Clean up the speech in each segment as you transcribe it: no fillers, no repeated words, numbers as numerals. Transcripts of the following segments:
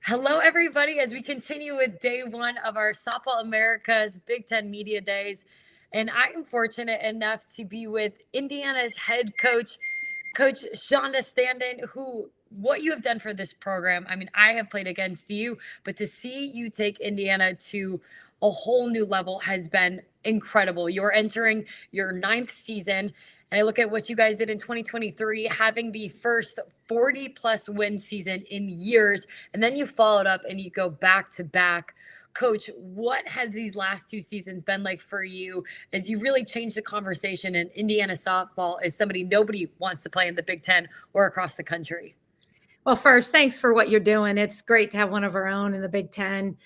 Hello, everybody, as we continue with day one of our Softball America's Big Ten Media Days. And I am fortunate enough to be with Indiana's head coach, Coach Shonda Stanton, who what you have done for this program. I mean, I have played against you, but to see you take Indiana to a whole new level has been incredible. You're entering your ninth season. And I look at what you guys did in 2023, having the first 40 plus win season in years. And then you followed up and you go back to back. Coach, what has these last two seasons been like for you as you really changed the conversation in Indiana softball as somebody nobody wants to play in the Big Ten or across the country? Well, first, thanks for what you're doing. It's great to have one of our own in the Big Ten,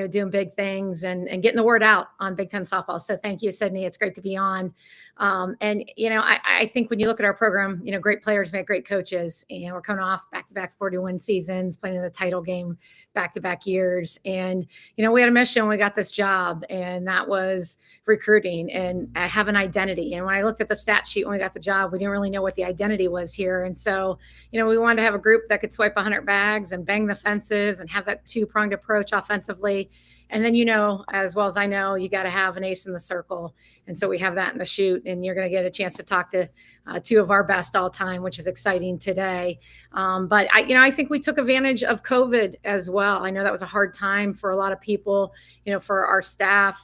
doing big things and getting the word out on Big Ten softball. So thank you, Sydney. It's great to be on. I think when you look at our program, great players make great coaches. And we're coming off back-to-back 41 seasons, playing in the title game back-to-back years. And, we had a mission when we got this job, and that was recruiting and have an identity. And when I looked at the stat sheet when we got the job, we didn't really know what the identity was here. And so, we wanted to have a group that could swipe 100 bags and bang the fences and have that two-pronged approach offensively. And then, as well as I know, you got to have an ace in the circle. And so we have that in the shoot, and you're going to get a chance to talk to two of our best all time, which is exciting today. But I think we took advantage of COVID as well. I know that was a hard time for a lot of people, for our staff.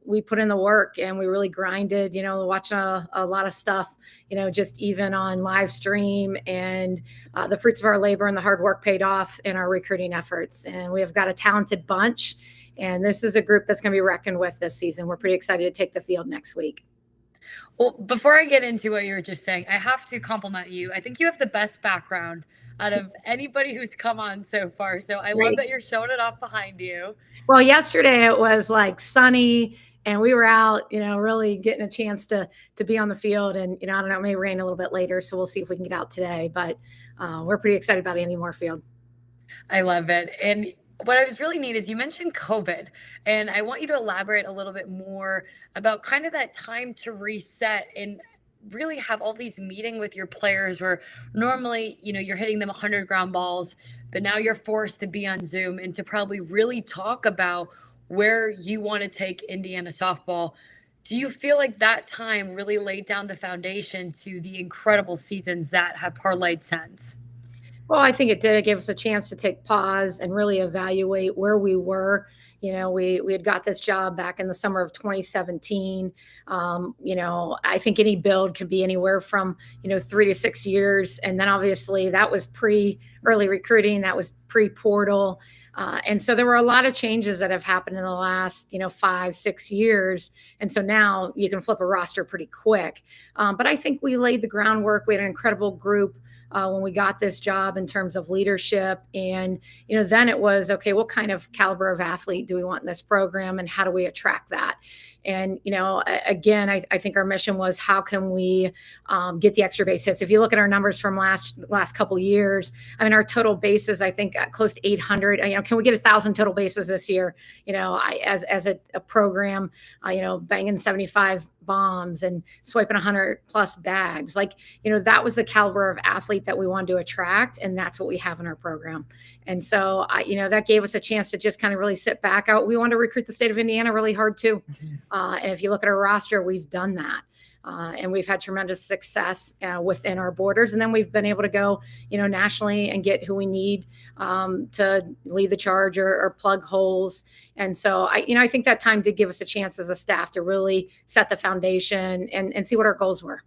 We put in the work and we really grinded, watching a lot of stuff, just even on live stream, and the fruits of our labor and the hard work paid off in our recruiting efforts. And we have got a talented bunch, and this is a group that's going to be reckoned with this season. We're pretty excited to take the field next week. Well, before I get into what you were just saying, I have to compliment you. I think you have the best background out of anybody who's come on so far. So I love that you're showing it off behind you. Well, yesterday it was like sunny, and we were out, really getting a chance to be on the field. And, I don't know, it may rain a little bit later, so we'll see if we can get out today. But we're pretty excited about Andy Moore Field. I love it. And what I was really neat is you mentioned COVID, and I want you to elaborate a little bit more about kind of that time to reset and really have all these meeting with your players where normally, you're hitting them 100 ground balls, but now you're forced to be on Zoom and to probably really talk about where you want to take Indiana softball. Do you feel like that time really laid down the foundation to the incredible seasons that have parlayed since? Well, I think it did. It gave us a chance to take pause and really evaluate where we were. We had got this job back in the summer of 2017. I think any build could be anywhere from, 3 to 6 years. And then obviously that was pre-early recruiting. That was pre-portal. And so there were a lot of changes that have happened in the last, 5, 6 years. And so now you can flip a roster pretty quick. But I think we laid the groundwork. We had an incredible group when we got this job in terms of leadership. And, then it was, okay, what kind of caliber of athlete do we want in this program, and how do we attract that? And, again, I think our mission was, how can we get the extra base hits? If you look at our numbers from last couple of years, I mean, our total bases, I think close to 800, can we get 1,000 total bases this year? As a program, banging 75 bombs and swiping 100 plus bags. That was the caliber of athlete that we wanted to attract. And that's what we have in our program. And so, that gave us a chance to just kind of really sit back out. We wanted to recruit the state of Indiana really hard too. And if you look at our roster, we've done that. And we've had tremendous success within our borders. And then we've been able to go, nationally and get who we need to lead the charge or plug holes. And so, I think that time did give us a chance as a staff to really set the foundation and see what our goals were.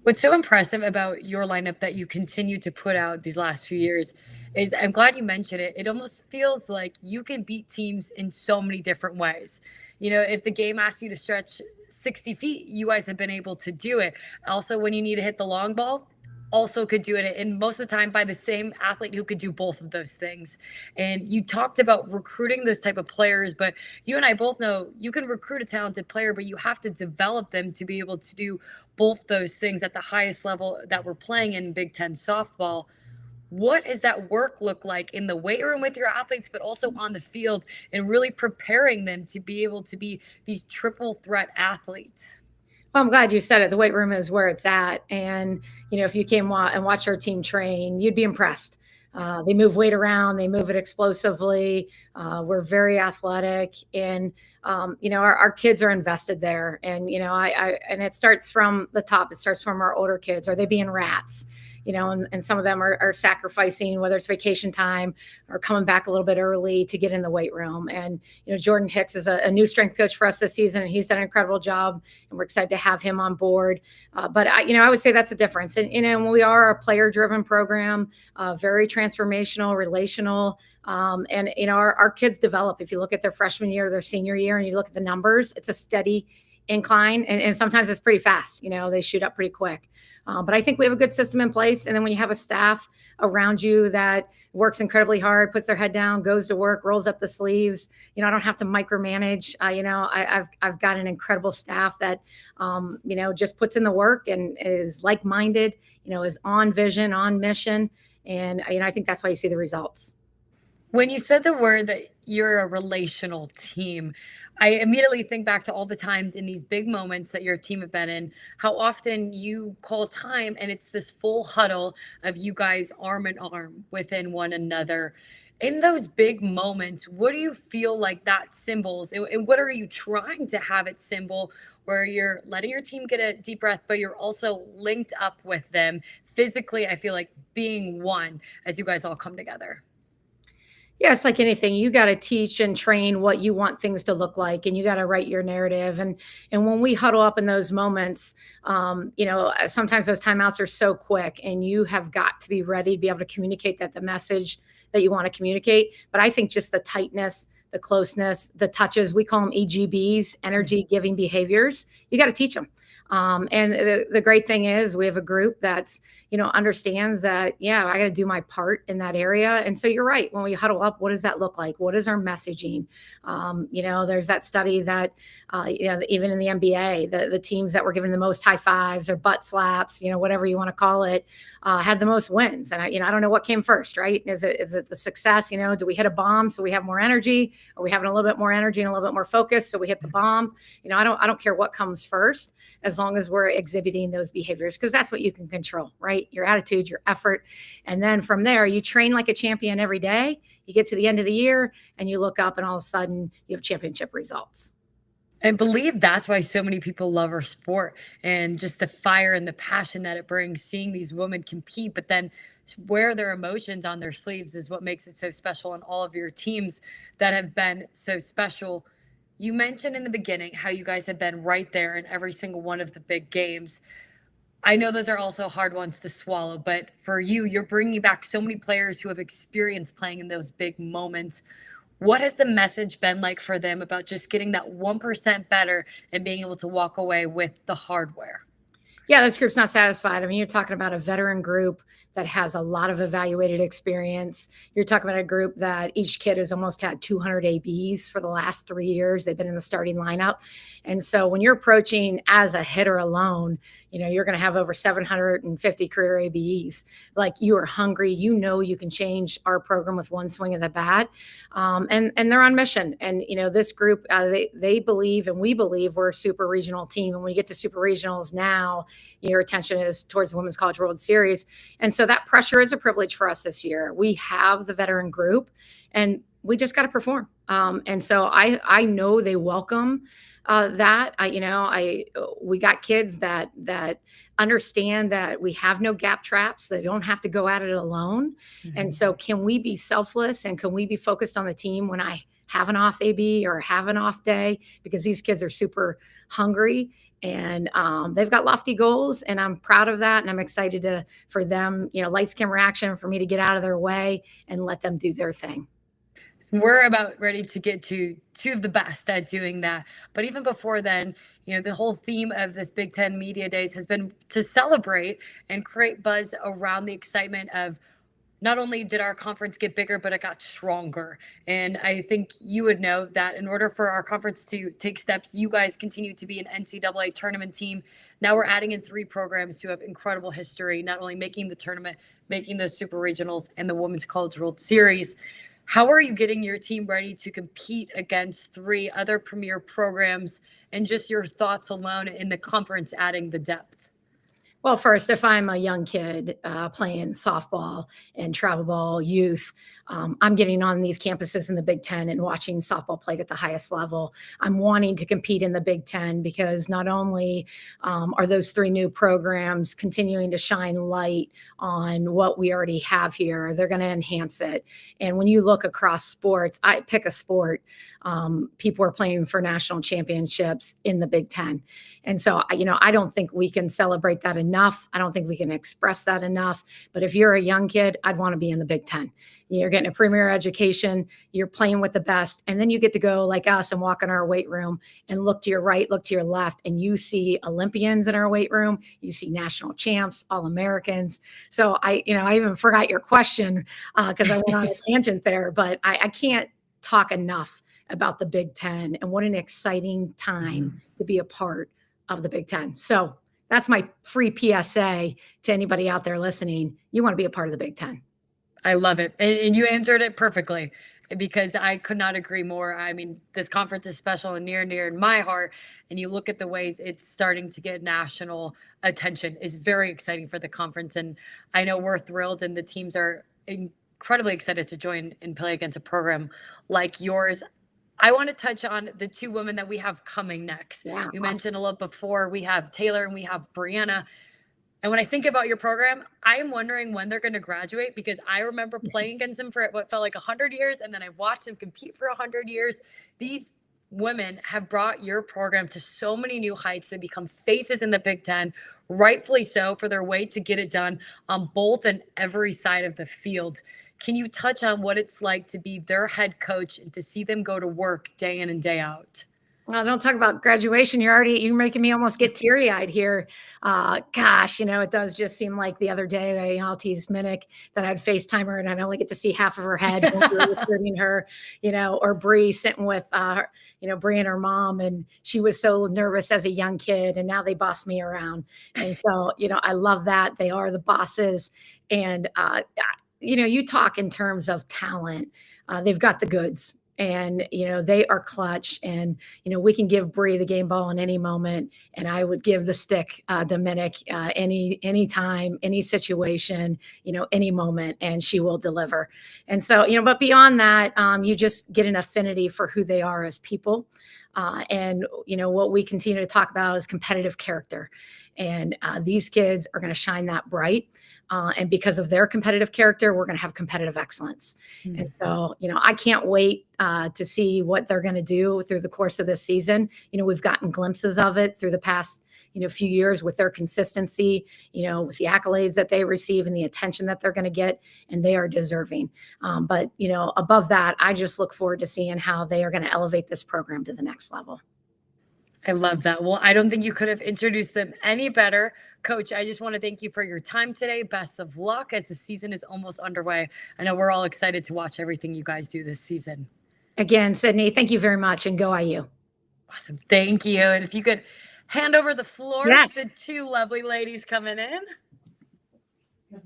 What's so impressive about your lineup that you continue to put out these last few years is, I'm glad you mentioned it. It almost feels like you can beat teams in so many different ways. If the game asks you to stretch 60 feet, you guys have been able to do it. Also, when you need to hit the long ball, also could do it. And most of the time by the same athlete who could do both of those things. And you talked about recruiting those type of players, but you and I both know you can recruit a talented player, but you have to develop them to be able to do both those things at the highest level that we're playing in Big Ten softball. What does that work look like in the weight room with your athletes, but also on the field, and really preparing them to be able to be these triple threat athletes? Well, I'm glad you said it. The weight room is where it's at. And, if you came and watch our team train, you'd be impressed. They move weight around, they move it explosively. We're very athletic. And, our kids are invested there. And, and it starts from the top, it starts from our older kids. Are they being rats? And some of them are sacrificing, whether it's vacation time or coming back a little bit early to get in the weight room. And, Jordan Hicks is a new strength coach for us this season, and he's done an incredible job, and we're excited to have him on board. But I would say that's a difference. And, we are a player-driven program, very transformational, relational. And, our kids develop. If you look at their freshman year, their senior year, and you look at the numbers, it's a steady incline, and sometimes it's pretty fast. They shoot up pretty quick. But I think we have a good system in place. And then when you have a staff around you that works incredibly hard, puts their head down, goes to work, rolls up the sleeves, I don't have to micromanage. I've got an incredible staff that, just puts in the work and is like-minded, is on vision, on mission. And, I think that's why you see the results. When you said the word that you're a relational team, I immediately think back to all the times in these big moments that your team have been in, how often you call time and it's this full huddle of you guys arm in arm within one another. In those big moments, what do you feel like that symbols? And what are you trying to have it symbol where you're letting your team get a deep breath, but you're also linked up with them physically? I feel like being one as you guys all come together. Yeah, it's like anything. You got to teach and train what you want things to look like, and you got to write your narrative. And when we huddle up in those moments, sometimes those timeouts are so quick, and you have got to be ready to be able to communicate the message that you want to communicate. But I think just the tightness, the closeness, the touches, we call them EGBs, energy giving behaviors. You got to teach them. And the great thing is we have a group that's, understands that, yeah, I got to do my part in that area. And so you're right. When we huddle up, what does that look like? What is our messaging? There's that study that, even in the NBA, the teams that were given the most high fives or butt slaps, whatever you want to call it, had the most wins. And I don't know what came first, right? Is it the success? Do we hit a bomb so we have more energy? Are we having a little bit more energy and a little bit more focus so we hit the bomb? I don't care what comes first, as long as we're exhibiting those behaviors, because that's what you can control, right? Your attitude, your effort. And then from there, you train like a champion every day. You get to the end of the year and you look up and all of a sudden you have championship results. I believe that's why so many people love our sport and just the fire and the passion that it brings, seeing these women compete, but then wear their emotions on their sleeves is what makes it so special. And all of your teams that have been so special. You mentioned in the beginning how you guys have been right there in every single one of the big games. I know those are also hard ones to swallow, but for you, you're bringing back so many players who have experience playing in those big moments. What has the message been like for them about just getting that 1% better and being able to walk away with the hardware? Yeah, this group's not satisfied. I mean, you're talking about a veteran group that has a lot of evaluated experience. You're talking about a group that each kid has almost had 200 ABs for the last 3 years. They've been in the starting lineup. And so when you're approaching as a hitter alone, you're going to have over 750 career ABs. Like, you are hungry. You can change our program with one swing of the bat. And they're on mission. And, this group, they believe, and we believe we're a super regional team. And when you get to super regionals now, your attention is towards the Women's College World Series. And so that pressure is a privilege for us this year. We have the veteran group and we just got to perform. And so I know they welcome that. We got kids that understand that we have no gap traps. They don't have to go at it alone. Mm-hmm. And so can we be selfless and can we be focused on the team when I have an off AB or have an off day, because these kids are super hungry and they've got lofty goals, and I'm proud of that. And I'm excited for them, lights, camera, action, for me to get out of their way and let them do their thing. We're about ready to get to two of the best at doing that. But even before then, the whole theme of this Big Ten Media Days has been to celebrate and create buzz around the excitement of not only did our conference get bigger, but it got stronger. And I think you would know that in order for our conference to take steps, you guys continue to be an NCAA tournament team. Now we're adding in 3 programs who have incredible history, not only making the tournament, making those super regionals and the Women's College World Series. How are you getting your team ready to compete against 3 other premier programs, and just your thoughts alone in the conference adding the depth? Well, first, if I'm a young kid playing softball and travel ball youth, I'm getting on these campuses in the Big Ten and watching softball played at the highest level. I'm wanting to compete in the Big Ten because not only are those 3 new programs continuing to shine light on what we already have here, they're going to enhance it. And when you look across sports, I pick a sport, people are playing for national championships in the Big Ten. And so, I don't think we can celebrate that enough. I don't think we can express that enough. But if you're a young kid, I'd want to be in the Big Ten. You're getting a premier education, you're playing with the best, and then you get to go like us and walk in our weight room and look to your right, look to your left, and you see Olympians in our weight room, you see national champs, All-Americans. So I even forgot your question because I went on a tangent there, but I can't talk enough about the Big Ten and what an exciting time to be a part of the Big Ten. So that's my free PSA to anybody out there listening. You want to be a part of the Big Ten. I love it. And you answered it perfectly, because I could not agree more. I mean, this conference is special and near and dear in my heart. And you look at the ways it's starting to get national attention is very exciting for the conference. And I know we're thrilled, and the teams are incredibly excited to join and play against a program like yours. I want to touch on the 2 women that we have coming next. Yeah, You awesome. mentioned a little before, we have Taylor and we have Brianna. And when I think about your program, I am wondering when they're going to graduate, because I remember playing against them for what felt like 100 years, and then I watched them compete for 100 years. These women have brought your program to so many new heights. They become faces in the Big Ten, rightfully so, for their way to get it done on both and every side of the field. Can you touch on what it's like to be their head coach and to see them go to work day in and day out? Well, don't talk about graduation. You're making me almost get teary eyed here. Gosh, it does just seem like the other day, I'll tease Minnick that I'd FaceTime her and I'd only get to see half of her head when we were recruiting her, or Bree sitting with, Bree and her mom. And she was so nervous as a young kid, and now they boss me around. And so, I love that. They are the bosses. And, you talk in terms of talent, they've got the goods. And, they are clutch, and, we can give Bree the game ball in any moment. And I would give the stick to Minnick any time, any situation, any moment, and she will deliver. And so, but beyond that, you just get an affinity for who they are as people. And, what we continue to talk about is competitive character. And these kids are going to shine that bright. And because of their competitive character, we're going to have competitive excellence. Mm-hmm. And so, I can't wait to see what they're going to do through the course of this season. We've gotten glimpses of it through the past, few years with their consistency, with the accolades that they receive and the attention that they're going to get, and they are deserving. But, above that, I just look forward to seeing how they are going to elevate this program to the next level. I love that. Well, I don't think you could have introduced them any better. Coach, I just want to thank you for your time today. Best of luck as the season is almost underway. I know we're all excited to watch everything you guys do this season. Again, Sydney, thank you very much, and go IU. Awesome. Thank you. And if you could hand over the floor to the 2 lovely ladies coming in. I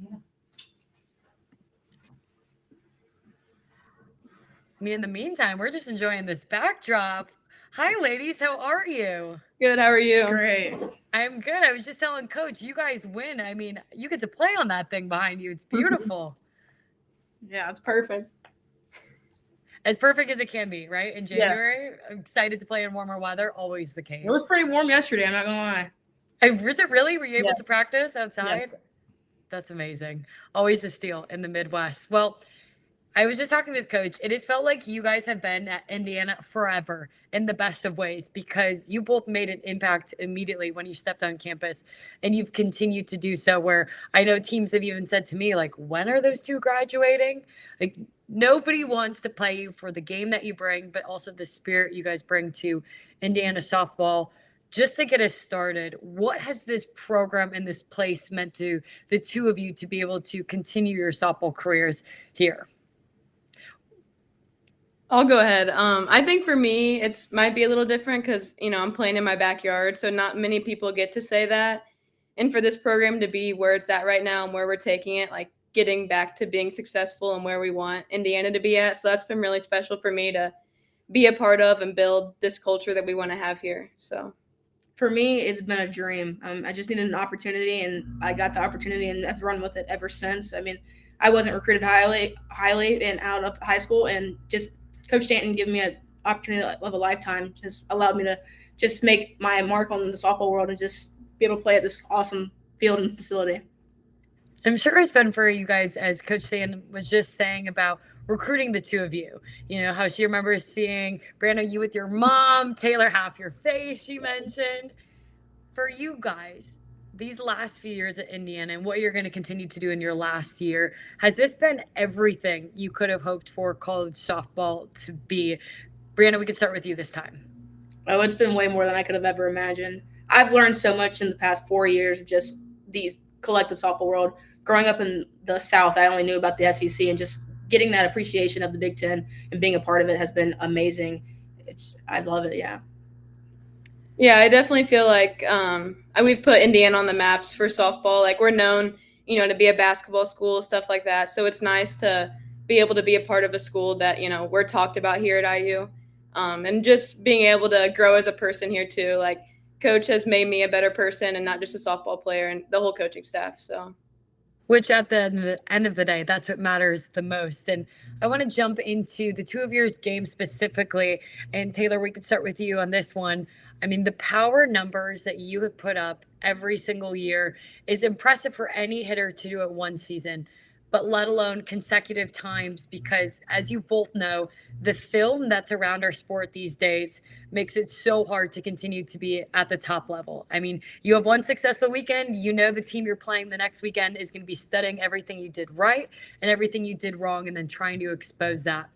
mean, in the meantime, we're just enjoying this backdrop. Hi, ladies. How are you? Good. How are you? Great. I'm good. I was just telling Coach, you guys win. I mean, you get to play on that thing behind you. It's beautiful. Yeah, it's perfect. As perfect as it can be, right? In January, yes. I'm excited to play in warmer weather. Always the case. It was pretty warm yesterday. I'm not going to lie. Was it really? Were you able to practice outside? Yes. That's amazing. Always a steal in the Midwest. Well, I was just talking with Coach. It has felt like you guys have been at Indiana forever in the best of ways, because you both made an impact immediately when you stepped on campus, and you've continued to do so, where I know teams have even said to me, like, when are those 2 graduating? Like, nobody wants to play you for the game that you bring, but also the spirit you guys bring to Indiana softball. Just to get us started, what has this program and this place meant to the 2 of you to be able to continue your softball careers here? I'll go ahead. I think for me, it might be a little different because, I'm playing in my backyard, so not many people get to say that. And for this program to be where it's at right now and where we're taking it, like, getting back to being successful and where we want Indiana to be at. So that's been really special for me to be a part of and build this culture that we want to have here. So For me, it's been a dream. I just needed an opportunity, and I got the opportunity, and I've run with it ever since. I mean, I wasn't recruited highly, and out of high school, and just Coach Stanton giving me an opportunity of a lifetime has allowed me to just make my mark on the softball world and just be able to play at this awesome field and facility. I'm sure it's fun for you guys, as Coach Stanton was just saying about recruiting the two of you. You know, how she remembers seeing Brianna, you with your mom, Taylor, half your face, she mentioned. For you guys, these last few years at Indiana and what you're going to continue to do in your last year, has this been everything you could have hoped for college softball to be? Brianna, we could start with you this time. Oh, it's been way more than I could have ever imagined. I've learned so much in the past 4 years of just the collective softball world. Growing up in the South, I only knew about the SEC, and just getting that appreciation of the Big Ten and being a part of it has been amazing. I love it, yeah. Yeah, I definitely feel like we've put Indiana on the maps for softball. Like, we're known, to be a basketball school, stuff like that. So it's nice to be able to be a part of a school that, we're talked about here at IU. And just being able to grow as a person here too. Like, Coach has made me a better person and not just a softball player, and the whole coaching staff. So, which at the end of the day, that's what matters the most. And I want to jump into the two of yours game specifically. And Taylor, we could start with you on this one. I mean, the power numbers that you have put up every single year is impressive for any hitter to do it one season, but let alone consecutive times, because as you both know, the film that's around our sport these days makes it so hard to continue to be at the top level. I mean, you have one successful weekend, the team you're playing the next weekend is going to be studying everything you did right and everything you did wrong, and then trying to expose that.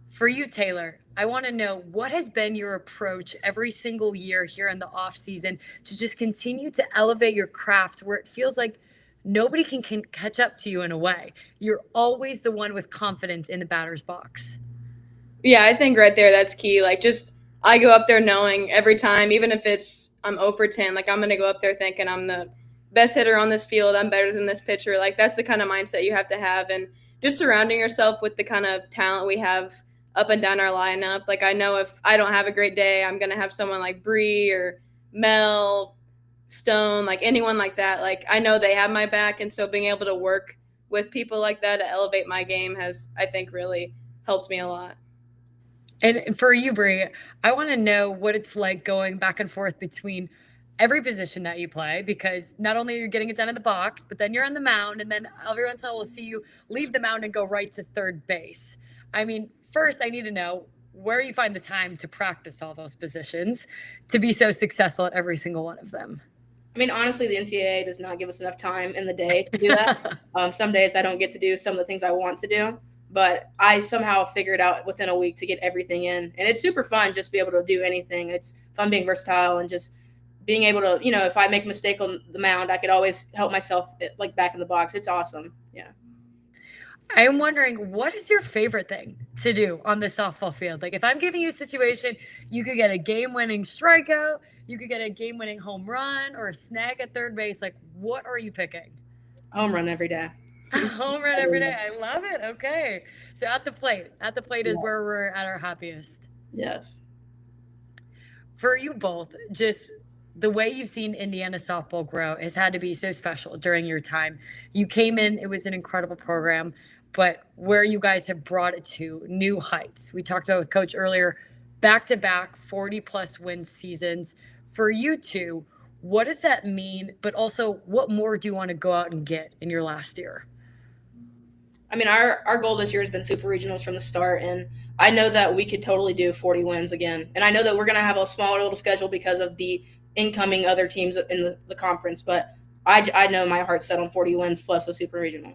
For you, Taylor, I want to know, what has been your approach every single year here in the off season to just continue to elevate your craft where it feels like nobody can catch up to you in a way? You're always the one with confidence in the batter's box. Yeah, I think right there, that's key. Like, just, I go up there knowing every time, even if I'm 0 for 10, like, I'm going to go up there thinking I'm the best hitter on this field. I'm better than this pitcher. Like, that's the kind of mindset you have to have. And just surrounding yourself with the kind of talent we have up and down our lineup. Like, I know if I don't have a great day, I'm going to have someone like Bree or Mel, Stone, like anyone like that. Like, I know they have my back. And so being able to work with people like that to elevate my game has, I think, really helped me a lot. And for you, Bree, I want to know what it's like going back and forth between every position that you play, because not only are you getting it done in the box, but then you're on the mound, and then every once in a while we'll see you leave the mound and go right to third base. I mean, first, I need to know where you find the time to practice all those positions to be so successful at every single one of them. I mean, honestly, the NCAA does not give us enough time in the day to do that. Some days I don't get to do some of the things I want to do, but I somehow figured out within a week to get everything in. And it's super fun just to be able to do anything. It's fun being versatile and just being able to, if I make a mistake on the mound, I could always help myself like back in the box. It's awesome. Yeah. I am wondering, what is your favorite thing to do on the softball field? Like, if I'm giving you a situation, you could get a game-winning strikeout, you could get a game-winning home run, or a snag at third base. Like, what are you picking? Home run every day. Home run every day. I love it. Okay. So at the plate is where we're at our happiest. Yes. For you both, just the way you've seen Indiana softball grow has had to be so special during your time. You came in, it was an incredible program, but where you guys have brought it to new heights. We talked about with Coach earlier, back-to-back 40-plus win seasons. For you two, what does that mean? But also, what more do you want to go out and get in your last year? I mean, our goal this year has been super regionals from the start, and I know that we could totally do 40 wins again. And I know that we're going to have a smaller little schedule because of the incoming other teams in the conference, but I know my heart's set on 40 wins plus a super regional.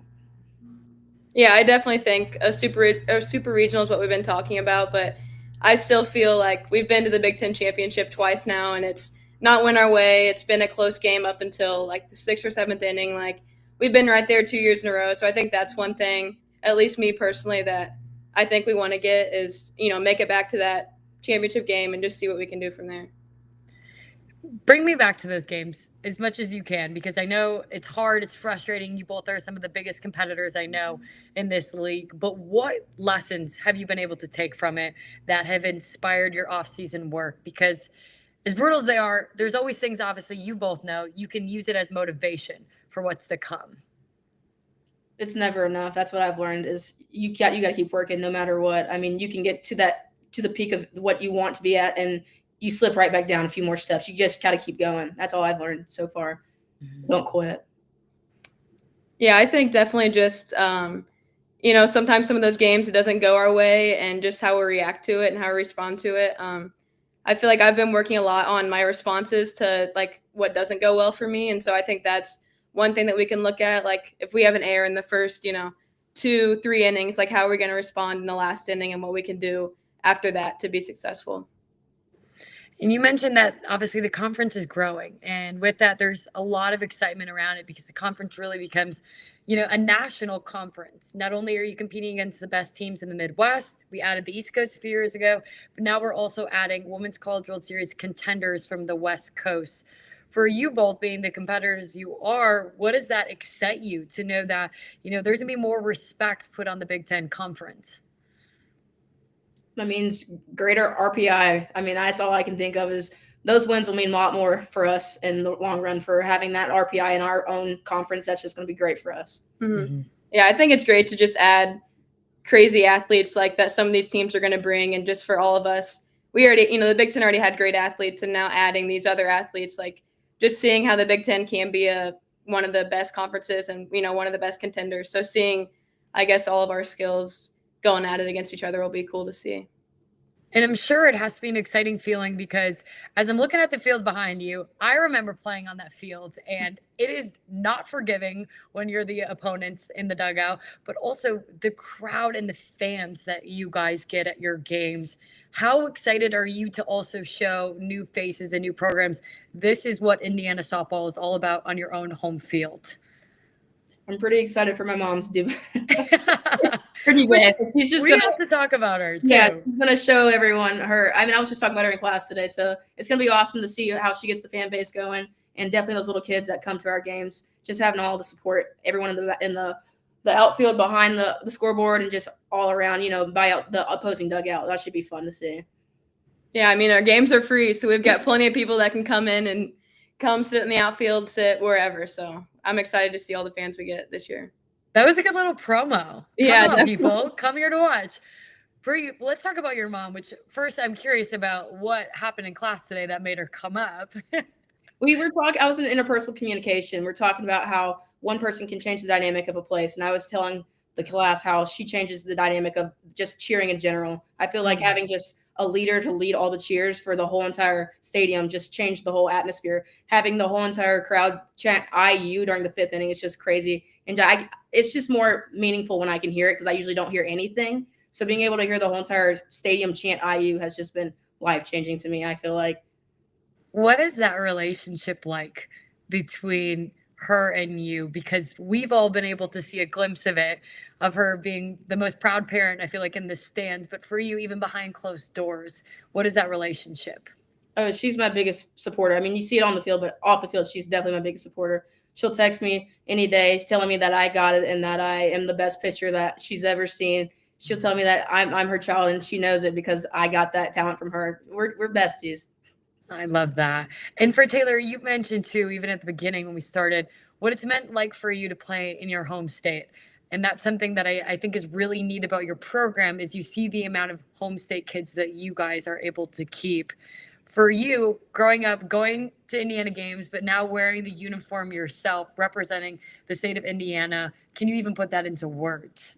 Yeah, I definitely think a super regional is what we've been talking about, but I still feel like we've been to the Big Ten championship twice now, and it's not went our way. It's been a close game up until like the 6th or 7th inning. Like, we've been right there 2 years in a row. So I think that's one thing, at least me personally, that I think we want to get is, make it back to that championship game and just see what we can do from there. Bring me back to those games as much as you can, because I know it's hard, it's frustrating. You both are some of the biggest competitors I know in this league. But what lessons have you been able to take from it that have inspired your off-season work? Because as brutal as they are, there's always things, obviously, you both know you can use it as motivation for what's to come. It's never enough. That's what I've learned is you got to keep working no matter what. I mean, you can get to the peak of what you want to be at, and you slip right back down a few more steps. You just got to keep going. That's all I've learned so far. Don't quit. Yeah, I think definitely just sometimes some of those games it doesn't go our way, and just how we react to it and how we respond to it. I feel like I've been working a lot on my responses to like what doesn't go well for me, and so I think that's one thing that we can look at. Like if we have an error in the first, 2-3 innings, like how are we going to respond in the last inning, and what we can do after that to be successful. And you mentioned that obviously the conference is growing. And with that, there's a lot of excitement around it because the conference really becomes, a national conference. Not only are you competing against the best teams in the Midwest, we added the East Coast a few years ago, but now we're also adding Women's College World Series contenders from the West Coast. For you both being the competitors you are, what does that excite you to know that, there's going to be more respect put on the Big Ten Conference? That means greater RPI. I mean, that's all I can think of is those wins will mean a lot more for us in the long run for having that RPI in our own conference. That's just going to be great for us. Mm-hmm. Yeah, I think it's great to just add crazy athletes like that some of these teams are going to bring. And just for all of us, we already, the Big Ten already had great athletes, and now adding these other athletes, like just seeing how the Big Ten can be one of the best conferences and, one of the best contenders. So seeing, I guess, all of our skills going at it against each other will be cool to see. And I'm sure it has to be an exciting feeling because as I'm looking at the field behind you, I remember playing on that field, and it is not forgiving when you're the opponents in the dugout, but also the crowd and the fans that you guys get at your games. How excited are you to also show new faces and new programs? This is what Indiana softball is all about on your own home field. I'm pretty excited for my mom to do pretty bad. She's just we have to talk about her too. Yeah, she's gonna show everyone her. I mean, I was just talking about her in class today, so it's gonna be awesome to see how she gets the fan base going, and definitely those little kids that come to our games, just having all the support, everyone in the outfield behind the scoreboard, and just all around, by out the opposing dugout. That should be fun to see. Yeah, I mean, our games are free, so we've got plenty of people that can come in and come sit in the outfield, sit wherever. So I'm excited to see all the fans we get this year. That was a good little promo. Come on, people. Come here to watch. Bree, let's talk about your mom, which first I'm curious about what happened in class today that made her come up. We were talking, I was in interpersonal communication. We're talking about how one person can change the dynamic of a place. And I was telling the class how she changes the dynamic of just cheering in general. I feel like having just a leader to lead all the cheers for the whole entire stadium just changed the whole atmosphere. Having the whole entire crowd chant IU during the 5th inning is just crazy. And it's just more meaningful when I can hear it because I usually don't hear anything. So being able to hear the whole entire stadium chant IU has just been life-changing to me, I feel like. What is that relationship like between her and you? Because we've all been able to see a glimpse of it, of her being the most proud parent, I feel like, in the stands. But for you, even behind closed doors, what is that relationship? Oh, she's my biggest supporter. I mean, you see it on the field, but off the field, she's definitely my biggest supporter. She'll text me any day telling me that I got it and that I am the best pitcher that she's ever seen. She'll tell me that I'm her child, and she knows it because I got that talent from her. We're besties. I love that. And for Taylor, you mentioned too, even at the beginning when we started, what it's meant like for you to play in your home state. And that's something that I think is really neat about your program is you see the amount of home state kids that you guys are able to keep. For you, growing up, going to Indiana games, but now wearing the uniform yourself, representing the state of Indiana, can you even put that into words?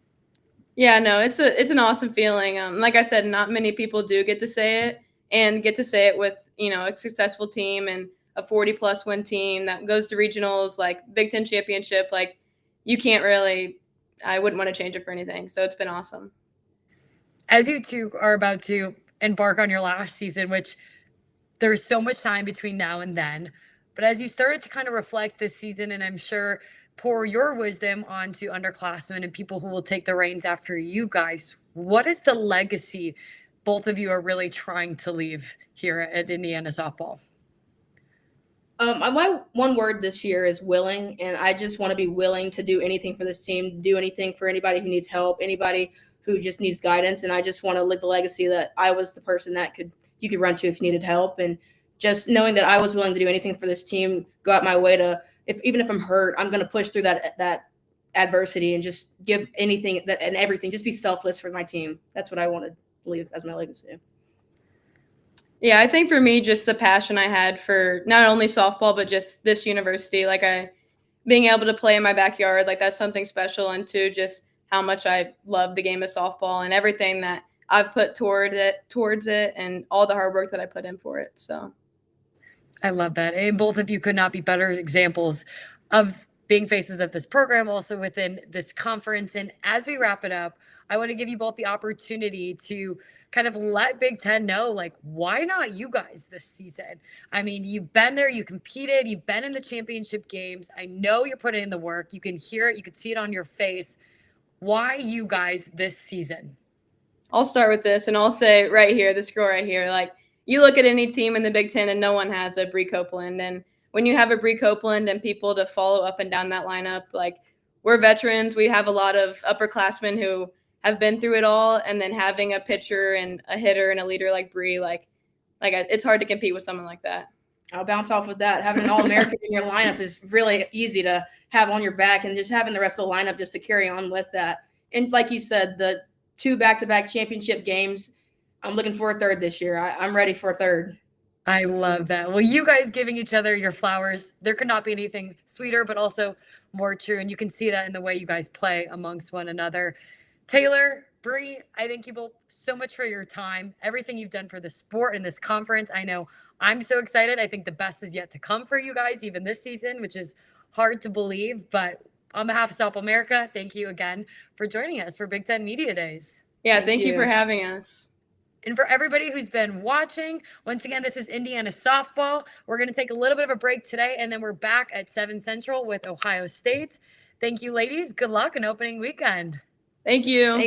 Yeah, no, it's an awesome feeling. Like I said, not many people do get to say it and get to say it with, a successful team and a 40-plus win team that goes to regionals, like Big Ten championship. Like you can't really, I wouldn't want to change it for anything. So it's been awesome. As you two are about to embark on your last season, which there's so much time between now and then, but as you started to kind of reflect this season, and I'm sure pour your wisdom onto underclassmen and people who will take the reins after you guys, what is the legacy both of you are really trying to leave here at Indiana softball? My one word this year is willing, and I just want to be willing to do anything for this team, do anything for anybody who needs help, anybody who just needs guidance, and I just want to live the legacy that I was the person that you could run to if you needed help, and just knowing that I was willing to do anything for this team, go out my way to, even if I'm hurt, I'm going to push through that adversity and just give anything and everything, just be selfless for my team. That's what I want to leave as my legacy. Yeah, I think for me, just the passion I had for not only softball, but just this university, like being able to play in my backyard, like that's something special. And two, just how much I love the game of softball and everything that I've put towards it and all the hard work that I put in for it. So I love that. And both of you could not be better examples of being faces of this program, also within this conference. And as we wrap it up, I want to give you both the opportunity to kind of let Big Ten know, like, why not you guys this season? I mean, you've been there, you competed, you've been in the championship games. I know you're putting in the work. You can hear it, you can see it on your face. Why you guys this season? I'll start with this, and I'll say right here, this girl right here, like, you look at any team in the Big Ten and no one has a Bree Copeland. And when you have a Bree Copeland and people to follow up and down that lineup, like, we're veterans. We have a lot of upperclassmen who have been through it all. And then having a pitcher and a hitter and a leader like Bree, like it's hard to compete with someone like that. I'll bounce off with that. Having an All-American in your lineup is really easy to have on your back, and just having the rest of the lineup just to carry on with that. And like you said, the 2 back-to-back championship games, I'm looking for a third this year. I'm ready for a third. I love that. Well, you guys giving each other your flowers, there could not be anything sweeter, but also more true. And you can see that in the way you guys play amongst one another. Taylor, Bree, I thank you both so much for your time, everything you've done for the sport and this conference. I know I'm so excited. I think the best is yet to come for you guys, even this season, which is hard to believe. But on behalf of Softball America, thank you again for joining us for Big Ten Media Days. Yeah, thank you for having us. And for everybody who's been watching, once again, this is Indiana Softball. We're going to take a little bit of a break today, and then we're back at 7 Central with Ohio State. Thank you, ladies. Good luck in opening weekend. Thank you.